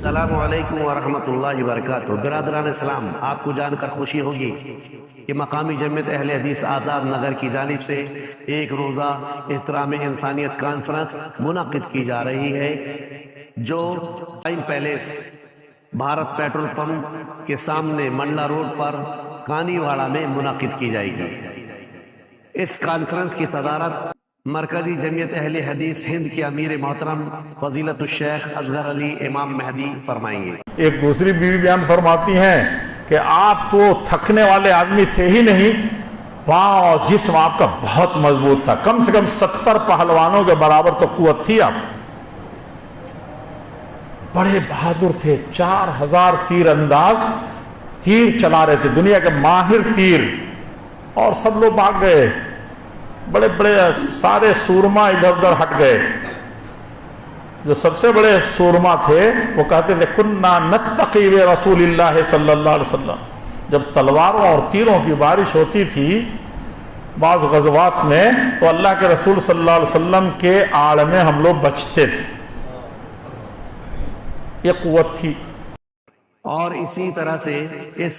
السلام علیکم ورحمۃ اللہ وبرکاتہ۔ برادران اسلام، آپ کو جان کر خوشی ہوگی کہ مقامی جمعیت اہل حدیث آزاد نگر کی جانب سے ایک روزہ احترام انسانیت کانفرنس منعقد کی جا رہی ہے، جو time palace Bharat petrol pump کے سامنے منڈلا روڈ پر کانی واڑہ میں منعقد کی جائے گی۔ اس کانفرنس کی صدارت مرکزی جمعیت اہل حدیث ہند کے امیر محترم فضیلت الشیخ اصغر علی امام مہدی فرمائیں گے۔ ایک دوسری بیوی بیان فرماتی ہیں کہ آپ تو تھکنے والے آدمی تھے ہی نہیں، پاؤں اور جسم آپ کا بہت مضبوط تھا، کم سے کم 70 پہلوانوں کے برابر تو قوت تھی، آپ بڑے بہادر تھے، 4000 تیر انداز تیر چلا رہے تھے، دنیا کے ماہر تیر، اور سب لوگ بھاگ گئے، بڑے بڑے سارے سورما ادھر ادھر ہٹ گئے۔ جو سب سے بڑے سورما تھے وہ کہتے تھے کننا نتقی رسول اللہ صلی اللہ علیہ وسلم۔ جب تلواروں اور تیروں کی بارش ہوتی تھی بعض غزوات میں تو اللہ کے رسول صلی اللہ علیہ وسلم کے آڑ میں ہم لوگ بچتے تھے، یہ قوت تھی۔ اور اسی طرح سے اس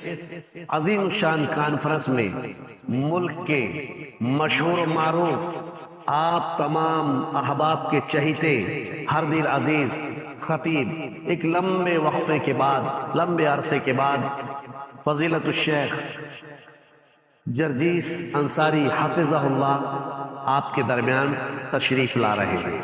عظیم الشان کانفرنس میں ملک کے مشہور و معروف آپ تمام احباب کے چہیتے ہر دل عزیز خطیب ایک لمبے وقفے کے بعد، لمبے عرصے کے بعد فضیلت الشیخ جرجیس انصاری حفظہ اللہ آپ کے درمیان تشریف لا رہے ہیں۔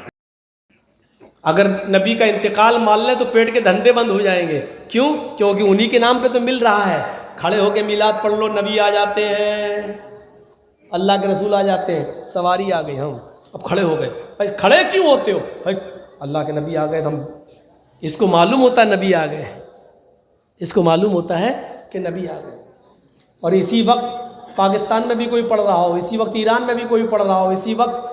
اگر نبی کا انتقال مان لیں تو پیٹ کے دھندے بند ہو جائیں گے۔ کیوں؟ کیونکہ انہی کے نام پہ تو مل رہا ہے۔ کھڑے ہو کے میلاد پڑھ لو، نبی آ جاتے ہیں، اللہ کے رسول آ جاتے ہیں، سواری آ گئی، ہم اب کھڑے ہو گئے۔ بھائی کھڑے کیوں ہوتے ہو؟ اللہ کے نبی آ گئے، ہم اس کو معلوم ہوتا ہے نبی آ گئے، اس کو معلوم ہوتا ہے کہ نبی آ گئے۔ اور اسی وقت پاکستان میں بھی کوئی پڑھ رہا ہو، اسی وقت ایران میں بھی کوئی پڑھ رہا ہو، اسی وقت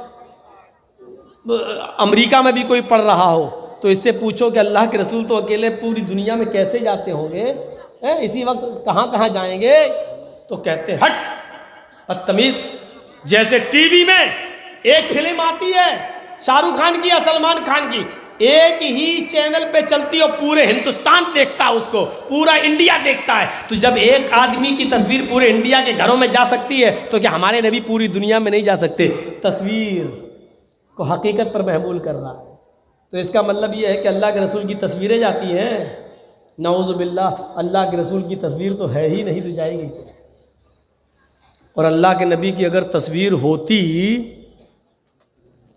امریکہ میں بھی کوئی پڑھ رہا ہو، تو اس سے پوچھو کہ اللہ کے رسول تو اکیلے پوری دنیا میں کیسے جاتے ہوں گے، اسی وقت کہاں کہاں جائیں گے؟ تو کہتے ہٹ بدتمیز۔ جیسے ٹی وی میں ایک فلم آتی ہے شاہ رخ خان کی یا سلمان خان کی، ایک ہی چینل پہ چلتی اور پورے ہندوستان دیکھتا ہے، اس کو پورا انڈیا دیکھتا ہے، تو جب ایک آدمی کی تصویر پورے انڈیا کے گھروں میں جا سکتی ہے تو کیا ہمارے نبی پوری دنیا میں نہیں جا سکتے؟ تصویر کو حقیقت پر محمول کر رہا ہے، تو اس کا مطلب یہ ہے کہ اللہ کے رسول کی تصویریں جاتی ہیں؟ نعوذ باللہ، اللہ کے رسول کی تصویر تو ہے ہی نہیں، تو جائے گی۔ اور اللہ کے نبی کی اگر تصویر ہوتی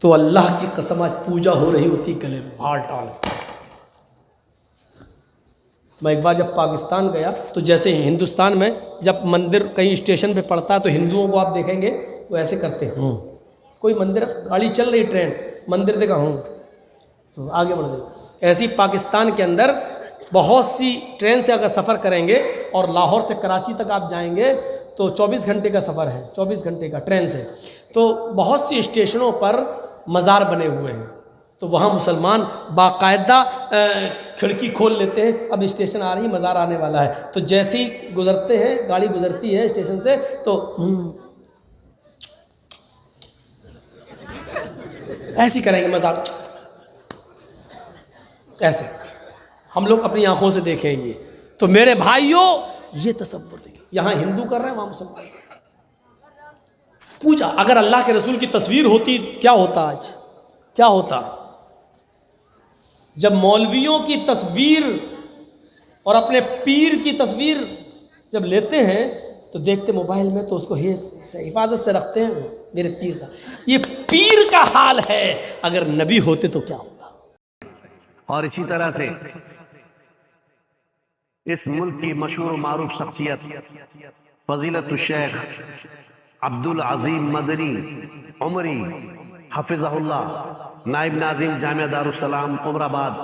تو اللہ کی قسم آج پوجا ہو رہی ہوتی گلے میں ہال ٹال۔ میں ایک بار جب پاکستان گیا تو جیسے ہندوستان میں جب مندر کہیں اسٹیشن پہ پڑتا ہے تو ہندوؤں کو آپ دیکھیں گے وہ ایسے کرتے ہیں، کوئی مندر گاڑی چل رہی ٹرین مندر دیکھا تو آگے بڑھ گئی۔ ایسی پاکستان کے اندر بہت سی ٹرین سے اگر سفر کریں گے اور لاہور سے کراچی تک آپ جائیں گے تو 24 گھنٹے کا سفر ہے، 24 گھنٹے کا ٹرین سے، تو بہت سی اسٹیشنوں پر مزار بنے ہوئے ہیں، تو وہاں مسلمان باقاعدہ کھڑکی کھول لیتے ہیں، اب اسٹیشن آ رہی، مزار آنے والا ہے، تو جیسے ہی گزرتے ہیں، گاڑی گزرتی ہے اسٹیشن سے تو ایسی کریں گے مزار، ایسے ہم لوگ اپنی آنکھوں سے دیکھیں گے۔ تو میرے بھائیوں یہ تصور دیکھیں، یہاں ہندو کر رہے ہیں، وہاں مسلمان پوجا۔ اگر اللہ کے رسول کی تصویر ہوتی کیا ہوتا؟ آج کیا ہوتا؟ جب مولویوں کی تصویر اور اپنے پیر کی تصویر جب لیتے ہیں تو دیکھتے موبائل میں تو اس کو حفاظت سے رکھتے ہیں، میرے پیر صاحب۔ یہ پیر کا حال ہے، اگر نبی ہوتے تو کیا ہوتا؟ اور اسی طرح سے اس ملک کی مشہور و معروف شخصیت فضیلت الشیخ عبدالعظیم مدنی عمری حفظہ اللہ، نائب ناظم جامعہ دارالسلام عمر آباد،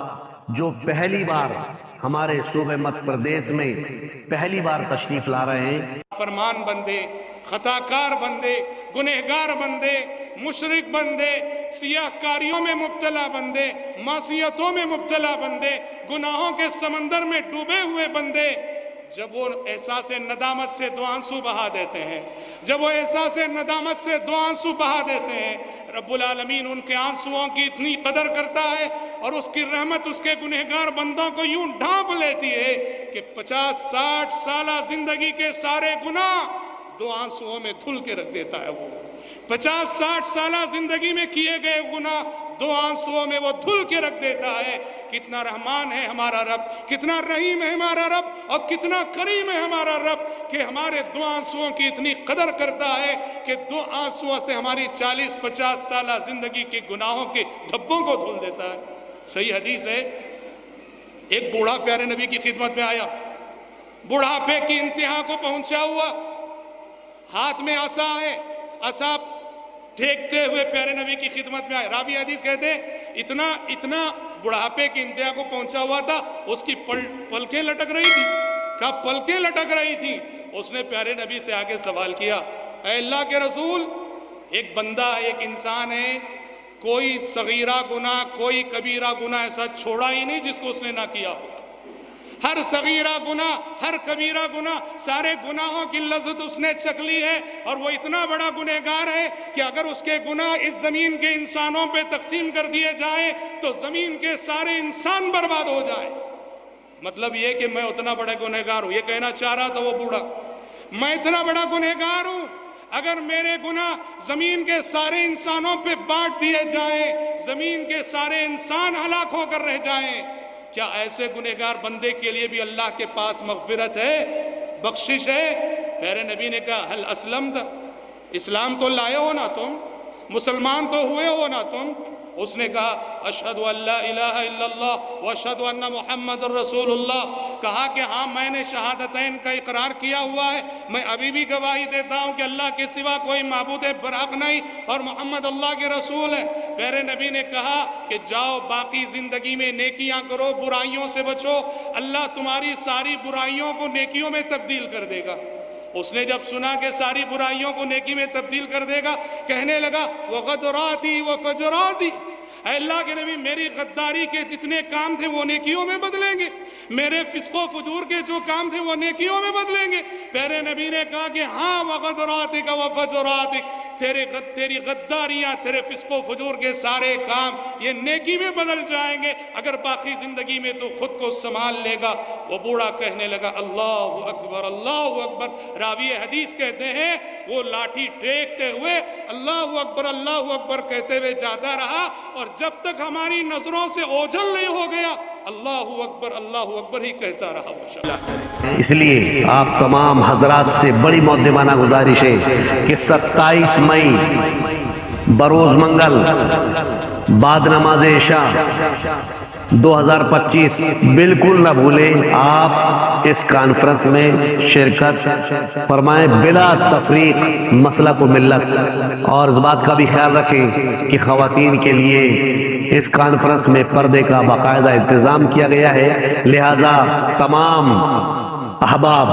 جو پہلی بار ہمارے صوبہ مدھیہ پردیش میں پہلی بار تشریف لا رہے ہیں۔ فرمان بندے، خطاکار بندے، گنہگار بندے، مشرک بندے، سیاہ کاریوں میں مبتلا بندے، معصیتوں میں مبتلا بندے، گناہوں کے سمندر میں ڈوبے ہوئے بندے جب وہ احساس ندامت سے دو آنسو بہا دیتے ہیں، جب وہ احساس ندامت سے دو آنسو بہا دیتے ہیں، رب العالمین ان کے آنسوؤں کی اتنی قدر کرتا ہے اور اس کی رحمت اس کے گنہگار بندوں کو یوں ڈھانپ لیتی ہے کہ 50-60 سالہ زندگی کے سارے گناہ دو آنسوؤں میں دھل کے رکھ دیتا ہے۔ وہ 50-60 سالہ زندگی میں کیے گئے گناہ دو آنسوؤں میں وہ دھل کے رکھ دیتا ہے۔ کتنا رحمان ہے ہمارا رب، کتنا رحیم ہے ہمارا رب، اور کتنا کریم ہے ہمارا رب کہ ہمارے دو آنسوؤں کی اتنی قدر کرتا ہے کہ دو آنسوؤں سے ہماری 40-50 سالہ زندگی کے گناہوں کے دھبوں کو دھل دیتا ہے۔ صحیح حدیث ہے، ایک بوڑھا پیارے نبی کی خدمت میں آیا، بڑھاپے کی انتہا کو پہنچا ہوا، ہاتھ میں عصا ہے، عصا ٹھیکتے ہوئے پیارے نبی کی خدمت میں آئے۔ راوی حدیث کہتے ہیں اتنا بڑھاپے کی انتہا کو پہنچا ہوا تھا، اس کی پلکیں لٹک رہی تھی۔ کہا پلکیں لٹک رہی تھی۔ اس نے پیارے نبی سے آگے سوال کیا، اے اللہ کے رسول، ایک بندہ ہے، ایک انسان ہے، کوئی صغیرہ گناہ کوئی کبیرہ گناہ ایسا چھوڑا ہی نہیں جس کو اس نے نہ کیا ہو، ہر صغیرہ گناہ ہر کبیرہ گناہ سارے گناہوں کی لذت اس نے چکھ لی ہے، اور وہ اتنا بڑا گنہگار ہے کہ اگر اس کے گناہ اس زمین کے انسانوں پہ تقسیم کر دیے جائیں تو زمین کے سارے انسان برباد ہو جائیں۔ مطلب یہ کہ میں اتنا بڑا گنہگار ہوں، یہ کہنا چاہ رہا تھا وہ بوڑھا، میں اتنا بڑا گنہگار ہوں، اگر میرے گناہ زمین کے سارے انسانوں پہ بانٹ دیے جائیں، زمین کے سارے انسان ہلاک ہو کر رہ جائیں، کیا ایسے گنہگار بندے کے لیے بھی اللہ کے پاس مغفرت ہے، بخشش ہے؟ پیارے نبی نے کہا حل اسلمت، اسلام تو لائے ہو نا تم، مسلمان تو ہوئے ہو نا تم؟ اس نے کہا اشہد ان لا الہ الا اللہ واشہد ان محمد رسول اللہ، کہا کہ ہاں میں نے شہادتین کا اقرار کیا ہوا ہے، میں ابھی بھی گواہی دیتا ہوں کہ اللہ کے سوا کوئی معبود برحق نہیں اور محمد اللہ کے رسول ہے۔ پیارے نبی نے کہا کہ جاؤ باقی زندگی میں نیکیاں کرو، برائیوں سے بچو، اللہ تمہاری ساری برائیوں کو نیکیوں میں تبدیل کر دے گا۔ اس نے جب سنا کہ ساری برائیوں کو نیکی میں تبدیل کر دے گا، کہنے لگا وغدراتی وفجراتی، اے اللہ کے نبی میری غداری کے جتنے کام تھے وہ نیکیوں میں بدلیں گے، میرے فسق و فجور کے جو کام تھے وہ نیکیوں میں بدلیں گے۔ پیارے نبی نے کہا کہ ہاں وغدراتک وفجراتک، تیری غداریاں، تیرے فسق و فجور کے سارے کام یہ نیکی میں بدل جائیں گے اگر باقی زندگی میں تو خود کو سنبھال لے گا۔ وہ بوڑھا کہنے لگا اللہ اکبر اللہ اکبر۔ راوی حدیث کہتے ہیں وہ لاٹھی ٹیکتے ہوئے اللہ اکبر کہتے ہوئے جاتا رہا، اور جب تک ہماری نظروں سے اوجھل نہیں ہو گیا اللہ اکبر ہی کہتا رہا۔ اس لیے آپ تمام حضرات سے بڑی مؤدبانہ گزارش ہے کہ 27 مئی بروز منگل بعد نماز عشاء 2025 بالکل نہ بھولیں، آپ اس کانفرنس میں شرکت فرمائیں بلا تفریق مسلک و ملت، اور اس بات کا بھی خیال رکھیں کہ خواتین کے لیے اس کانفرنس میں پردے کا باقاعدہ انتظام کیا گیا ہے، لہٰذا تمام احباب